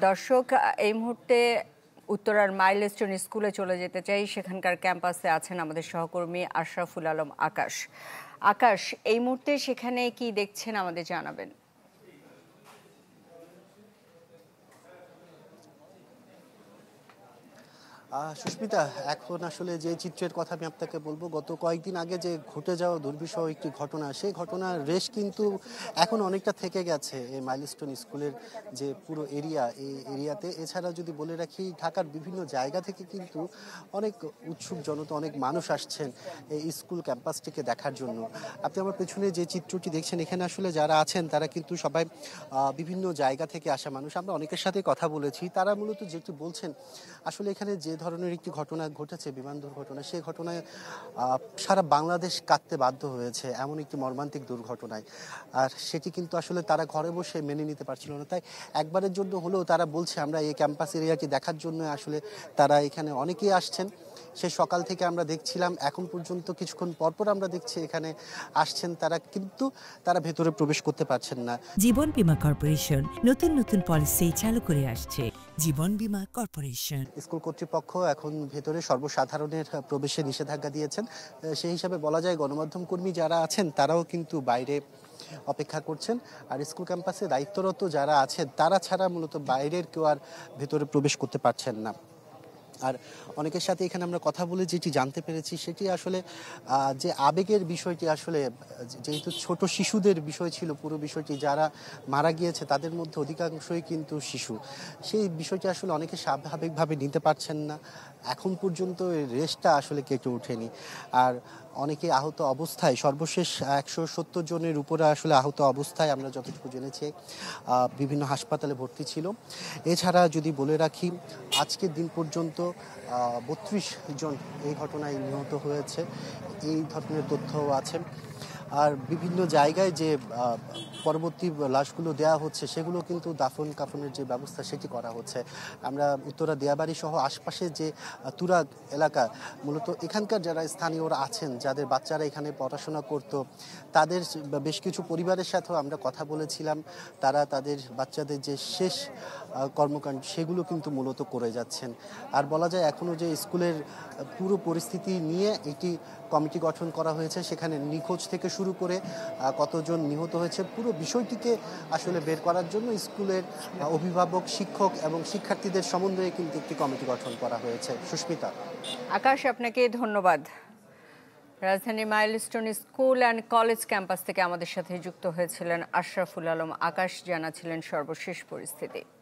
দর্শক, এই মুহূর্তে উত্তরার মাইলস্টোন স্কুলে চলে যেতে চাই। সেখানকার ক্যাম্পাসে আছেন আমাদের সহকর্মী আশরাফুল আলম আকাশ। আকাশ, এই মুহূর্তে সেখানে কি দেখছেন আমাদের জানাবেন। সুস্মিতা, এখন আসলে যে চিত্রের কথা আমি আপনাকে বলবো, গত কয়েকদিন আগে যে ঘটে যাওয়া দুর্বিষহ একটি ঘটনা, সেই ঘটনার রেশ কিন্তু এখন অনেকটা থেকে গেছে এই মাইলস্টোন স্কুলের যে পুরো এরিয়া, এই এরিয়াতে। এছাড়া যদি বলে রাখি, ঢাকার বিভিন্ন জায়গা থেকে কিন্তু অনেক উৎসুক জনতা, অনেক মানুষ আসছেন এই স্কুল ক্যাম্পাসটিকে দেখার জন্য। আপনি আমার পেছনে যে চিত্রটি দেখছেন, এখানে আসলে যারা আছেন তারা কিন্তু সবাই বিভিন্ন জায়গা থেকে আসা মানুষ। আমরা অনেকের সাথে কথা বলেছি, তারা মূলত যেটি বলছেন, আসলে এখানে যে ধরনের একটি ঘটনা ঘটেছে, বিমান দুর্ঘটনা, সেই ঘটনায় সারা বাংলাদেশ কাঁদতে বাধ্য হয়েছে, এমন একটি মর্মান্তিক দুর্ঘটনায়। আর সেটি কিন্তু আসলে তারা ঘরে বসে মেনে নিতে পারছিল না। তাই একবারের জন্য হলেও তারা বলছে, আমরা এই ক্যাম্পাস এরিয়াটি দেখার জন্য আসলে তারা এখানে অনেকেই আসছেন। সে সকাল থেকে আমরা দেখছিলাম, এখন পর্যন্ত কিছুক্ষণ পরপর আমরা দেখছি এখানে আসছেন তারা, কিন্তু তারা ভেতরে প্রবেশ করতে পারছেন না। জীবন বীমা কর্পোরেশন নতুন নতুন পলিসি চালু করে আসছে। জীবন বীমা কর্পোরেশন। স্কুল কর্তৃপক্ষ এখন ভেতরে সর্বসাধারণের প্রবেশে নিষেধাজ্ঞা দিয়েছেন। সেই হিসাবে বলা যায়, গণমাধ্যম কর্মী যারা আছেন তারাও কিন্তু বাইরে অপেক্ষা করছেন। আর স্কুল ক্যাম্পাসে দায়িত্বরত যারা আছেন তারা ছাড়া মূলত বাইরের কেউ আর ভেতরে প্রবেশ করতে পারছেন না। আর অনেকের সাথে এখানে আমরা কথা বলে যেটি জানতে পেরেছি, সেটি আসলে যে আবেগের বিষয়টি, আসলে যেহেতু ছোট শিশুদের বিষয় ছিল পুরো বিষয়টি, যারা মারা গিয়েছে তাদের মধ্যে অধিকাংশই কিন্তু শিশু, সেই বিষয়টি আসলে অনেকে স্বাভাবিকভাবে নিতে পারছেন না। এখন পর্যন্ত এই রেশটা আসলে কেটে ওঠেনি। আর অনেকে আহত অবস্থায়, সর্বশেষ 170 জনের উপরে আসলে আহত অবস্থায় আমরা যতটুকু জেনেছি বিভিন্ন হাসপাতালে ভর্তি ছিল। এছাড়া যদি বলে রাখি, আজকের দিন পর্যন্ত 32 জন এই ঘটনায় নিহত হয়েছে, এই ধরনের তথ্যও আছে। আর বিভিন্ন জায়গায় যে পরবর্তী লাশগুলো দেওয়া হচ্ছে, সেগুলো কিন্তু দাফন কাফনের যে ব্যবস্থা সেটি করা হচ্ছে। আমরা উত্তরা দিয়াবাড়ি সহ আশপাশে যে তুরাগ এলাকা, মূলত এখানকার যারা স্থানীয়রা আছেন, যাদের বাচ্চারা এখানে পড়াশোনা করত, তাদের বেশ কিছু পরিবারের সাথেও আমরা কথা বলেছিলাম। তারা তাদের বাচ্চাদের যে শেষ কর্মকাণ্ড, সেগুলো কিন্তু মূলত করে যাচ্ছেন। আর বলা যায়, এখনও যে স্কুলের পুরো পরিস্থিতি নিয়ে একটি কমিটি গঠন করা হয়েছে, সেখানে নিখোঁজ থেকে শুরু করে কতজন নিহত হয়েছে, পুরো বিষয়টিকে আসলে বের করার জন্য স্কুলের অভিভাবক, শিক্ষক এবং শিক্ষার্থীদের সমন্বয়ে কিন্তু একটি কমিটি গঠন করা হয়েছে। সুস্মিতা। আকাশ, আপনাকে ধন্যবাদ। রাজধানীর milestone school and college campus থেকে আমাদের সাথে যুক্ত হয়েছিলেন আশরাফুল আলম আকাশ, জানাচ্ছিলেন সর্বশেষ পরিস্থিতি।